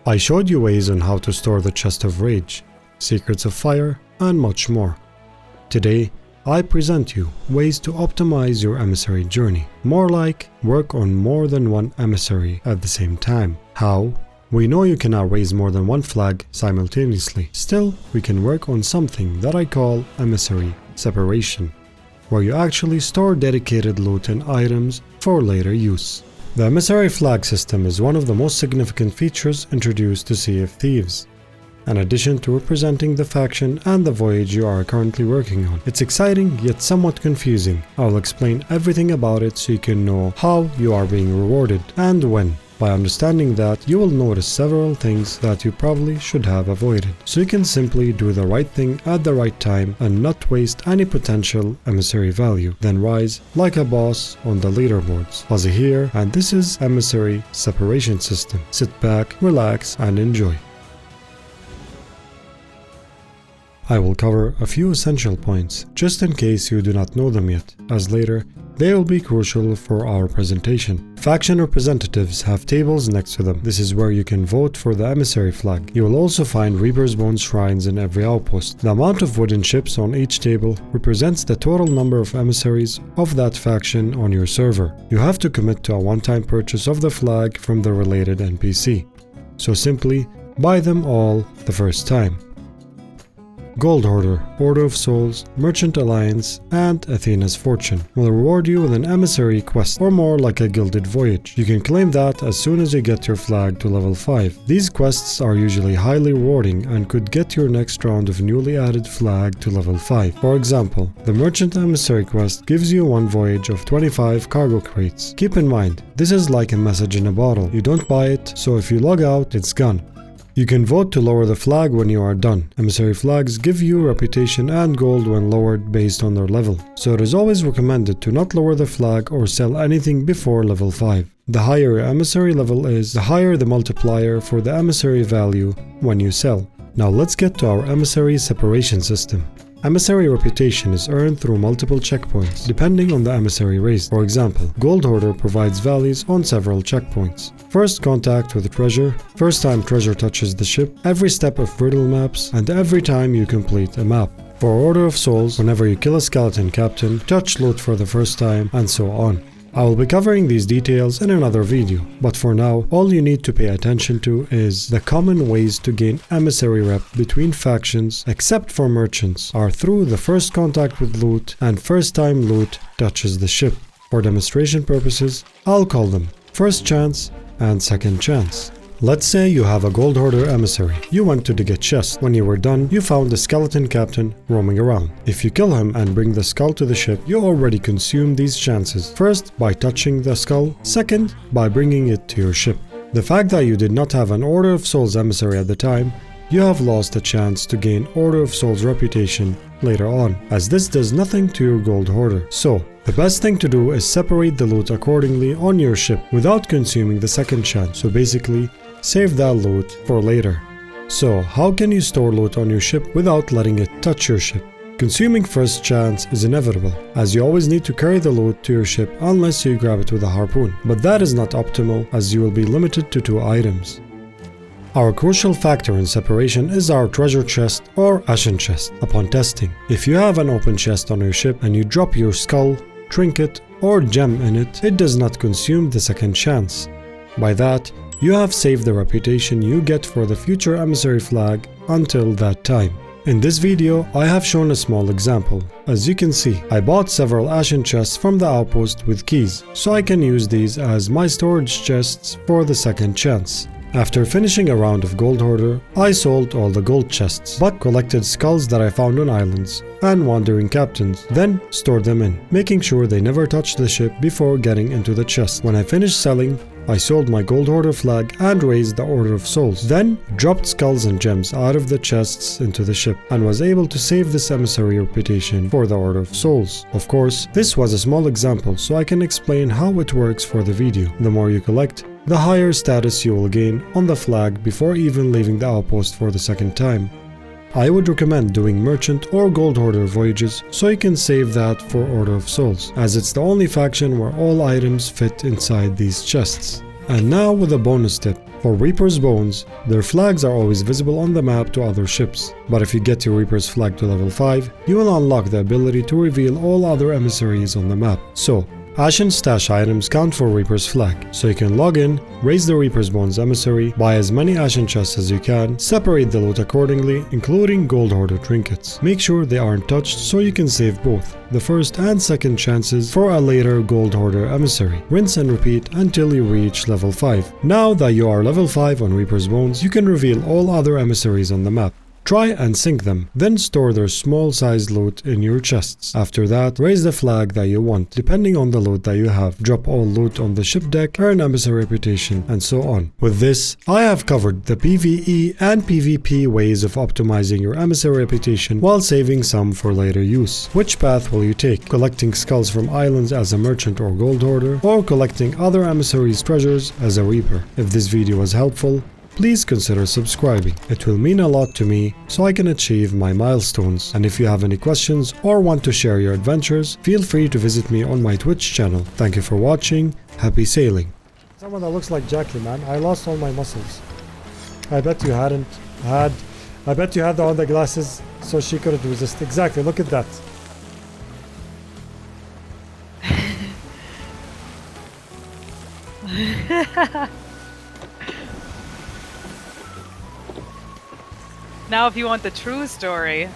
I showed you ways on how to store the Chest of Rage, Secrets of Fire, and much more. Today, I present you ways to optimize your emissary journey. More like, work on more than one emissary at the same time. How? We know you cannot raise more than one flag simultaneously. Still, we can work on something that I call Emissary Separation, where you actually store dedicated loot and items for later use. The emissary flag system is one of the most significant features introduced to Sea of Thieves. In addition to representing the faction and the voyage you are currently working on. It's exciting yet somewhat confusing. I'll explain everything about it so you can know how you are being rewarded and when. By understanding that, you will notice several things that you probably should have avoided, so you can simply do the right thing at the right time and not waste any potential emissary value, then rise like a boss on the leaderboards. Fuzzy here, and this is Emissary Separation System. Sit back, relax, and enjoy. I will cover a few essential points, just in case you do not know them yet, as later they will be crucial for our presentation. Faction representatives have tables next to them. This is where you can vote for the emissary flag. You will also find Reaper's Bone shrines in every outpost. The amount of wooden ships on each table represents the total number of emissaries of that faction on your server. You have to commit to a one-time purchase of the flag from the related NPC. So simply buy them all the first time. Gold Hoarder, Order of Souls, Merchant Alliance, and Athena's Fortune will reward you with an emissary quest, or more like a gilded voyage. You can claim that as soon as you get your flag to level 5. These quests are usually highly rewarding and could get your next round of newly added flag to level 5. For example, the Merchant Emissary quest gives you one voyage of 25 cargo crates. Keep in mind, this is like a message in a bottle. You don't buy it, so if you log out, it's gone. You can vote to lower the flag when you are done. Emissary flags give you reputation and gold when lowered based on their level, so it is always recommended to not lower the flag or sell anything before level 5. The higher your emissary level is, the higher the multiplier for the emissary value when you sell. Now let's get to our emissary separation system. Emissary reputation is earned through multiple checkpoints, depending on the emissary raised. For example, Gold Hoarder provides values on several checkpoints. First contact with treasure, first time treasure touches the ship, every step of riddle maps, and every time you complete a map. For Order of Souls, whenever you kill a skeleton captain, touch loot for the first time, and so on. I will be covering these details in another video, but for now, all you need to pay attention to is the common ways to gain emissary rep between factions, except for merchants, are through the first contact with loot and first time loot touches the ship. For demonstration purposes, I'll call them first chance and second chance. Let's say you have a Gold Hoarder emissary. You went to dig a chest. When you were done, you found the skeleton captain roaming around. If you kill him and bring the skull to the ship, you already consumed these chances. First, by touching the skull. Second, by bringing it to your ship. The fact that you did not have an Order of Souls emissary at the time, you have lost a chance to gain Order of Souls reputation later on, as this does nothing to your Gold Hoarder. So, the best thing to do is separate the loot accordingly on your ship without consuming the second chance. So basically, save that loot for later. So, how can you store loot on your ship without letting it touch your ship? Consuming first chance is inevitable, as you always need to carry the loot to your ship unless you grab it with a harpoon. But that is not optimal, as you will be limited to 2 items. Our crucial factor in separation is our treasure chest or ashen chest. Upon testing, if you have an open chest on your ship and you drop your skull, trinket, or gem in it, it does not consume the second chance. By that, you have saved the reputation you get for the future emissary flag until that time. In this video, I have shown a small example. As you can see, I bought several ashen chests from the outpost with keys, so I can use these as my storage chests for the second chance. After finishing a round of Gold Hoarder, I sold all the gold chests, but collected skulls that I found on islands and wandering captains, then stored them in, making sure they never touched the ship before getting into the chest. When I finished selling, I sold my Gold Hoarder flag and raised the Order of Souls, then dropped skulls and gems out of the chests into the ship, and was able to save this emissary reputation for the Order of Souls. Of course, this was a small example, so I can explain how it works for the video. The more you collect, the higher status you will gain on the flag before even leaving the outpost for the second time. I would recommend doing Merchant or Gold Hoarder voyages so you can save that for Order of Souls, as it's the only faction where all items fit inside these chests. And now with a bonus tip. For Reaper's Bones, their flags are always visible on the map to other ships, but if you get your Reaper's flag to level 5, you will unlock the ability to reveal all other emissaries on the map. So, Ashen stash items count for Reaper's flag, so you can log in, raise the Reaper's Bones emissary, buy as many Ashen chests as you can, separate the loot accordingly, including Gold Hoarder trinkets. Make sure they aren't touched so you can save both the first and second chances for a later Gold Hoarder emissary. Rinse and repeat until you reach level 5. Now that you are level 5 on Reaper's Bones, you can reveal all other emissaries on the map. Try and sync them, then store their small sized loot in your chests. After that, raise the flag that you want, depending on the loot that you have. Drop all loot on the ship deck, earn emissary reputation, and so on. With this, I have covered the PvE and PvP ways of optimizing your emissary reputation while saving some for later use. Which path will you take? Collecting skulls from islands as a merchant or gold hoarder, or collecting other emissaries' treasures as a reaper? If this video was helpful, please consider subscribing. It will mean a lot to me so I can achieve my milestones. And if you have any questions or want to share your adventures, feel free to visit me on my Twitch channel. Thank you for watching. Happy sailing. Someone that looks like Jackie, man. I lost all my muscles. I bet you hadn't had... I bet you had all the glasses so she couldn't resist. Exactly, look at that. Now if you want the true story,